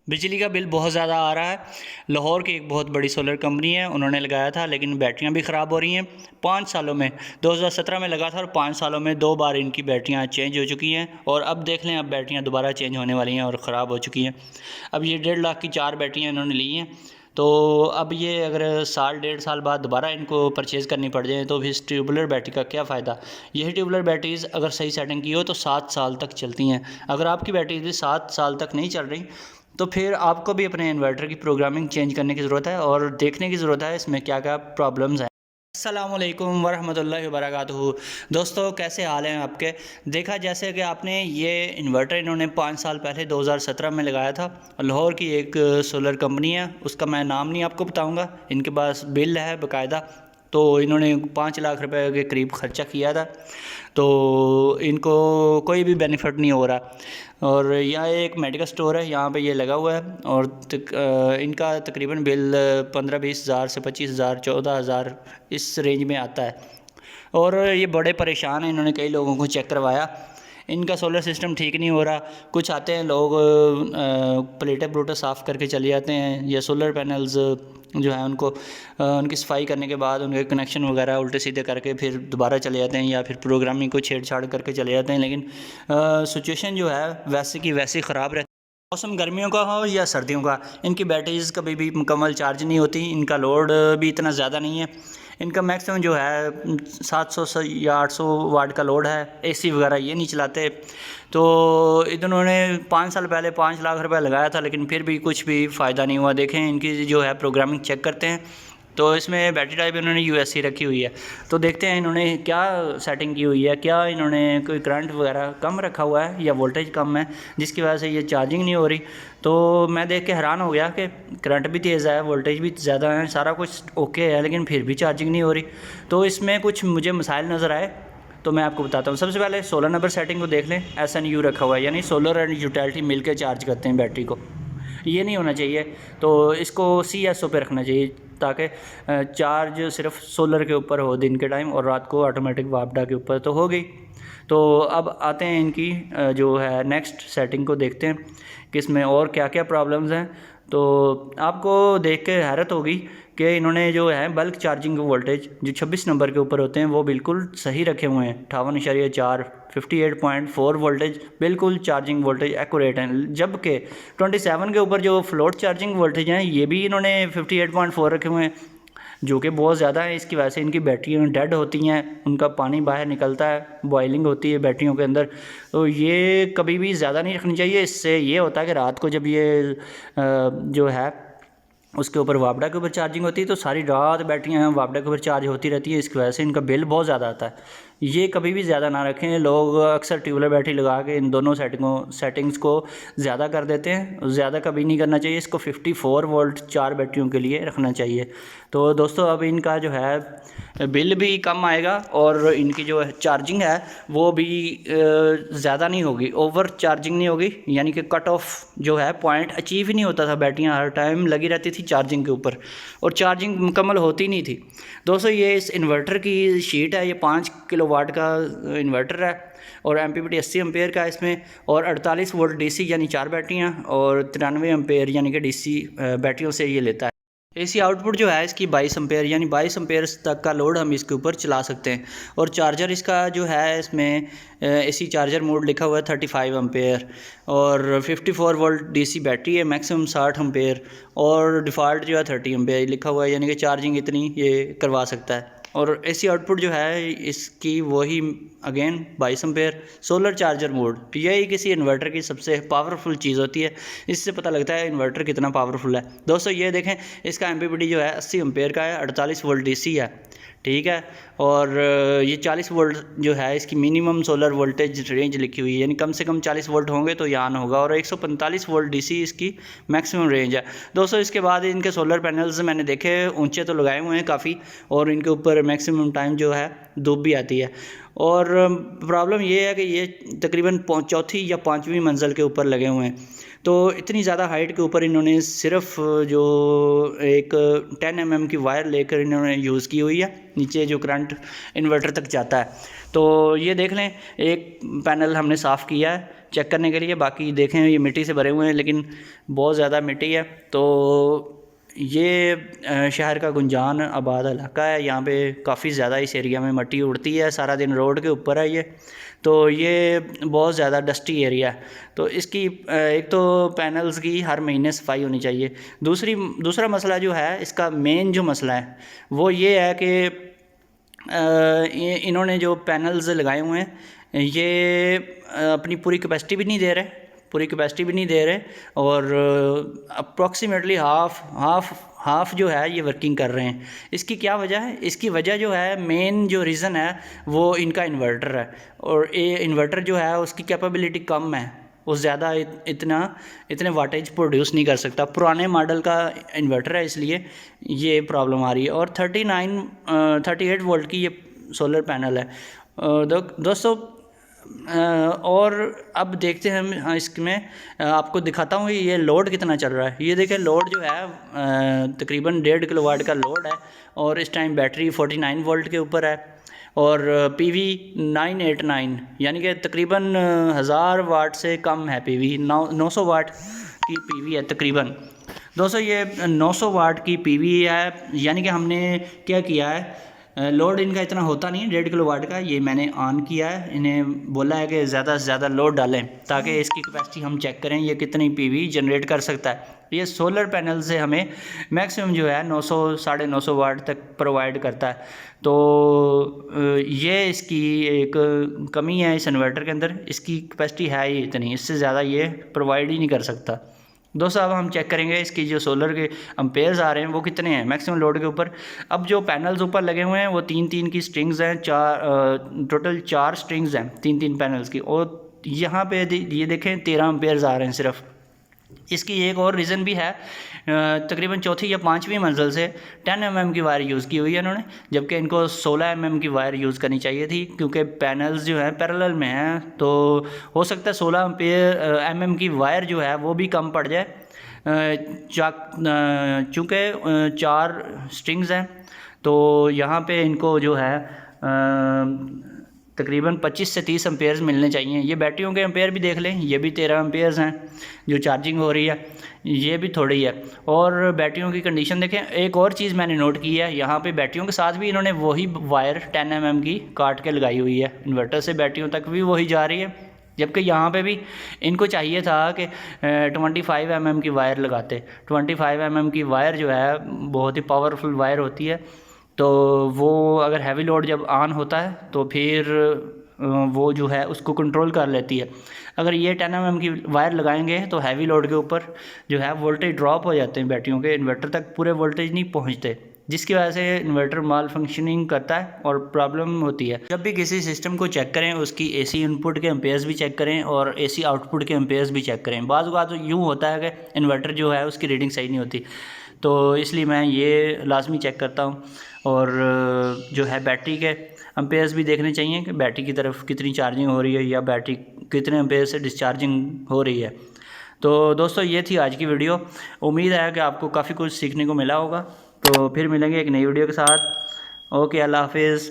बिजली का बिल बहुत ज़्यादा आ रहा है। लाहौर की एक बहुत बड़ी सोलर कंपनी है, उन्होंने लगाया था लेकिन बैटरियां भी ख़राब हो रही हैं। 5 सालों में 2017 में लगा था और 5 सालों में 2 बार इनकी बैटरियां चेंज हो चुकी हैं और अब देख लें अब बैटरियां दोबारा चेंज होने वाली हैं और ख़राब हो चुकी हैं। अब ये 1.5 लाख की 4 बैटरियाँ इन्होंने ली हैं, तो अब ये अगर साल 1.5 साल बाद दोबारा इनको परचेज़ करनी पड़ जाए तो इस ट्यूबुलर बैटरी का क्या फ़ायदा। यही ट्यूबुलर बैटरीज़ अगर सही सेटिंग की हो तो 7 साल तक चलती हैं। अगर आपकी बैटरी भी 7 साल तक नहीं चल रही तो फिर आपको भी अपने इन्वर्टर की प्रोग्रामिंग चेंज करने की ज़रूरत है और देखने की ज़रूरत है इसमें क्या क्या प्रॉब्लम्स हैं। अस्सलामुअलैकुम वरहमतुल्लाहि वबरकातुहू। दोस्तों, कैसे हाल हैं आपके। देखा जैसे कि आपने ये इन्वर्टर इन्होंने 5 साल पहले 2017 में लगाया था। लाहौर की एक सोलर कंपनी है, उसका मैं नाम नहीं आपको बताऊंगा। इनके पास बिल है बाकायदा, तो इन्होंने 5 लाख रुपए के करीब ख़र्चा किया था, तो इनको कोई भी बेनिफिट नहीं हो रहा। और यहाँ एक मेडिकल स्टोर है, यहाँ पे ये लगा हुआ है और इनका तकरीबन बिल 15-20 हज़ार से 25 हज़ार 14 हज़ार इस रेंज में आता है और ये बड़े परेशान हैं। इन्होंने कई लोगों को चेक करवाया, इनका सोलर सिस्टम ठीक नहीं हो रहा। कुछ आते हैं लोग प्लेटें प्लूटें साफ़ करके चले जाते हैं, या सोलर पैनल्स जो है उनको उनकी सफाई करने के बाद उनके कनेक्शन वगैरह उल्टे सीधे करके फिर दोबारा चले जाते हैं, या फिर प्रोग्रामिंग को छेड़छाड़ करके चले जाते हैं। लेकिन सिचुएशन जो है वैसे की वैसे ख़राब रहती है। मौसम गर्मियों का हो या सर्दियों का, इनकी बैटरीज़ कभी भी मुकम्मल चार्ज नहीं होती। इनका लोड भी इतना ज़्यादा नहीं है। इनका मैक्सिमम जो है 700 या 800 वाट का लोड है। एसी वगैरह ये नहीं चलाते। तो इन्होंने 5 साल पहले 5 लाख रुपए लगाया था लेकिन फिर भी कुछ भी फ़ायदा नहीं हुआ। देखें इनकी जो है प्रोग्रामिंग चेक करते हैं तो इसमें बैटरी टाइप इन्होंने यूएससी रखी हुई है। तो देखते हैं इन्होंने क्या सेटिंग की हुई है, क्या इन्होंने कोई करंट वगैरह कम रखा हुआ है या वोल्टेज कम है जिसकी वजह से ये चार्जिंग नहीं हो रही। तो मैं देख के हैरान हो गया कि करंट भी तेज़ है, वोल्टेज भी ज़्यादा है, सारा कुछ ओके है, लेकिन फिर भी चार्जिंग नहीं हो रही। तो इसमें कुछ मुझे मसाइल नज़र आए, तो मैं आपको बताता हूँ। सबसे पहले 16 नंबर सेटिंग को देख लें। SNU रखा हुआ है, यानी सोलर एंड यूटिलिटी मिल के चार्ज करते हैं बैटरी को, ये नहीं होना चाहिए। तो इसको CSO पे रखना चाहिए ताकि चार्ज सिर्फ सोलर के ऊपर हो दिन के टाइम और रात को ऑटोमेटिक वापडा के ऊपर तो हो गई। तो अब आते हैं इनकी जो है नेक्स्ट सेटिंग को देखते हैं कि इसमें और क्या क्या प्रॉब्लम्स हैं। तो आपको देख के हैरत होगी कि इन्होंने जो है बल्क चार्जिंग वोल्टेज जो 26 नंबर के ऊपर होते हैं वो बिल्कुल सही रखे हुए हैं। 58.4 58.4 वोल्टेज बिल्कुल चार्जिंग वोल्टेज एक्यूरेट हैं, जबकि 27 के ऊपर जो फ्लोट चार्जिंग वोल्टेज हैं ये भी इन्होंने 58.4 रखे हुए हैं, जो कि बहुत ज़्यादा है। इसकी वजह से इनकी बैटरियाँ डेड होती हैं, उनका पानी बाहर निकलता है, बॉइलिंग होती है बैटरियों के अंदर। तो ये कभी भी ज़्यादा नहीं रखनी चाहिए। इससे ये होता है कि रात को जब ये जो है उसके ऊपर वापडा के ऊपर चार्जिंग होती है तो सारी रात बैटरियाँ वापडा के ऊपर चार्ज होती रहती है, इसकी वजह से इनका बिल बहुत ज़्यादा आता है। ये कभी भी ज़्यादा ना रखें। लोग अक्सर ट्यूबुलर बैटरी लगा के इन दोनों सेटिंग्स को ज़्यादा कर देते हैं, ज़्यादा कभी नहीं करना चाहिए। इसको 54 वोल्ट 4 बैटरियों के लिए रखना चाहिए। तो दोस्तों, अब इनका जो है बिल भी कम आएगा और इनकी जो चार्जिंग है वो भी ज़्यादा नहीं होगी, ओवर चार्जिंग नहीं होगी, यानी कि कट ऑफ जो है पॉइंट अचीव ही नहीं होता था। बैटरियाँ हर टाइम लगी रहती थी चार्जिंग के ऊपर और चार्जिंग मुकम्मल होती नहीं थी। दोस्तों, ये इस इन्वर्टर की शीट है, ये 5 किलोवाट का इन्वर्टर है और MPPT 80 एम्पेयर का इसमें, और 48 वोल्ट DC यानी 4 बैटरियाँ और 93 एम्पेयर यानी कि DC बैटरियों से ये लेता है। AC आउटपुट जो है इसकी 22 एम्पेयर यानी 22 एम्पेयर तक का लोड हम इसके ऊपर चला सकते हैं। और चार्जर इसका जो है इसमें AC चार्जर मोड लिखा हुआ है 35 एम्पेयर और 54 वोल्ट DC बैटरी है, मैक्सिमम 60 एम्पेयर और डिफ़ॉल्ट जो है 30 एम्पेयर लिखा हुआ है, यानी कि चार्जिंग इतनी ये करवा सकता है। और AC आउटपुट जो है इसकी वही again 22 ampere solar charger mode. यही किसी इन्वर्टर की सबसे पावरफुल चीज़ होती है, इससे पता लगता है इन्वर्टर कितना पावरफुल है। दोस्तों, ये देखें इसका MPPT जो है 80 एम्पेयर का है, 48 वोल्ट DC है, ठीक है। और ये 40 वोल्ट जो है इसकी मिनिमम सोलर वोल्टेज रेंज लिखी हुई है, यानी कम से कम 40 वोल्ट होंगे तो यान होगा, और 145 वोल्ट DC इसकी मैक्सिमम रेंज है। दोस्तों, इसके बाद इनके सोलर पैनल्स मैंने देखे ऊंचे तो लगाए हुए हैं काफ़ी, और इनके ऊपर मैक्सिमम टाइम जो है धूप भी आती है। और प्रॉब्लम ये है कि ये तकरीबन चौथी या 5वीं मंजिल के ऊपर लगे हुए हैं। तो इतनी ज़्यादा हाइट के ऊपर इन्होंने सिर्फ जो एक 10 mm की वायर लेकर इन्होंने यूज़ की हुई है, नीचे जो करंट इन्वर्टर तक जाता है। तो ये देख लें, एक पैनल हमने साफ़ किया है चेक करने के लिए, बाकी देखें ये मिट्टी से भरे हुए हैं, लेकिन बहुत ज़्यादा मिट्टी है। तो ये शहर का गुंजान आबाद इलाका है, यहाँ पे काफ़ी ज़्यादा इस एरिया में मिट्टी उड़ती है, सारा दिन रोड के ऊपर है ये। तो ये बहुत ज़्यादा डस्टी एरिया है। तो इसकी एक तो पैनल्स की हर महीने सफाई होनी चाहिए। दूसरा मसला जो है, इसका मेन जो मसला है वो ये है कि इन्होंने जो पैनल्स लगाए हुए हैं ये अपनी पूरी कैपेसिटी भी नहीं दे रहे और अप्रॉक्सीमेटली हाफ जो है ये वर्किंग कर रहे हैं। इसकी क्या वजह है? इसकी वजह जो है, मेन जो रीज़न है वो इनका इन्वर्टर है, और ये इन्वर्टर जो है उसकी कैपेबिलिटी कम है, वो ज़्यादा इतने वाटेज प्रोड्यूस नहीं कर सकता। पुराने मॉडल का इन्वर्टर है, इसलिए ये प्रॉब्लम आ रही है। और 38 वोल्ट की ये सोलर पैनल है। दोस्तों, और अब देखते हैं हम इसमें आपको दिखाता हूँ ये लोड कितना चल रहा है। ये देखें, लोड जो है तकरीबन 1.5 किलोवाट का लोड है, और इस टाइम बैटरी 49 वोल्ट के ऊपर है, और PV 989 यानी कि तकरीबन 1000 वाट से कम है। PV 900 वाट की PV है तकरीबन। दोस्तों, ये 900 वाट की PV है, यानी कि हमने क्या किया है, लोड इनका इतना होता नहीं है 1.5 किलोवाट का। ये मैंने ऑन किया है, इन्हें बोला है कि ज़्यादा से ज़्यादा लोड डालें ताकि इसकी कैपेसिटी हम चेक करें ये कितनी PV जनरेट कर सकता है। ये सोलर पैनल से हमें मैक्सिमम जो है 900 950 वाट तक प्रोवाइड करता है। तो ये इसकी एक कमी है इस इन्वर्टर के अंदर, इसकी कैपेसिटी है ही इतनी, इससे ज़्यादा ये प्रोवाइड ही नहीं कर सकता। दोस्तों, अब हम चेक करेंगे इसकी जो सोलर के अम्पेयर्स आ रहे हैं वो कितने हैं मैक्सिमम लोड के ऊपर। अब जो पैनल्स ऊपर लगे हुए हैं वो 3-3 की स्ट्रिंग्स हैं, टोटल 4 स्ट्रिंग्स हैं 3-3 पैनल्स की, और यहाँ पे ये देखें 13 अम्पेयर्स आ रहे हैं सिर्फ। इसकी एक और रीज़न भी है, तकरीबन चौथी या 5वीं मंजिल से 10 mm की वायर यूज़ की हुई है इन्होंने, जबकि इनको 16 mm की वायर यूज़ करनी चाहिए थी, क्योंकि पैनल्स जो हैं पैरेलल में हैं। तो हो सकता है 16 mm की वायर जो है वो भी कम पड़ जाए, चूँकि 4 स्ट्रिंग्स हैं। तो यहाँ पे इनको जो है तकरीबन 25 से 30 एम्पेयर्स मिलने चाहिए। ये बैटरियों के एम्पेयर भी देख लें, ये भी 13 एम्पेयर्स हैं जो चार्जिंग हो रही है, ये भी थोड़ी है। और बैटरियों की कंडीशन देखें। एक और चीज़ मैंने नोट की है, यहाँ पे बैटरियों के साथ भी इन्होंने वही वायर 10 mm की काट के लगाई हुई है, इन्वर्टर से बैटरियों तक भी वही जा रही है, जबकि यहाँ पे भी इनको चाहिए था कि 25 mm की वायर लगाते। 25 mm की वायर जो है बहुत ही पावरफुल वायर होती है, तो वो अगर हैवी लोड जब ऑन होता है तो फिर वो जो है उसको कंट्रोल कर लेती है। अगर ये 10 mm की वायर लगाएंगे तो हैवी लोड के ऊपर जो है वोल्टेज ड्रॉप हो जाते हैं, बैटरियों के इन्वर्टर तक पूरे वोल्टेज नहीं पहुंचते, जिसकी वजह से इन्वर्टर माल फंक्शनिंग करता है और प्रॉब्लम होती है। जब भी किसी सिस्टम को चेक करें, उसकी AC इनपुट के एम्पेयर्स भी चेक करें और AC आउटपुट के एम्पेयर्स भी चेक करें। बाज़ बात तो यूँ होता है कि इन्वर्टर जो है उसकी रीडिंग सही नहीं होती, तो इसलिए मैं ये लाजमी चेक करता हूँ। और जो है बैटरी के एम्पेयर्स भी देखने चाहिए कि बैटरी की तरफ कितनी चार्जिंग हो रही है या बैटरी कितने एम्पेयर से डिस्चार्जिंग हो रही है। तो दोस्तों, ये थी आज की वीडियो। उम्मीद है कि आपको काफ़ी कुछ सीखने को मिला होगा। तो फिर मिलेंगे एक नई वीडियो के साथ। ओके, अल्लाह हाफिज़।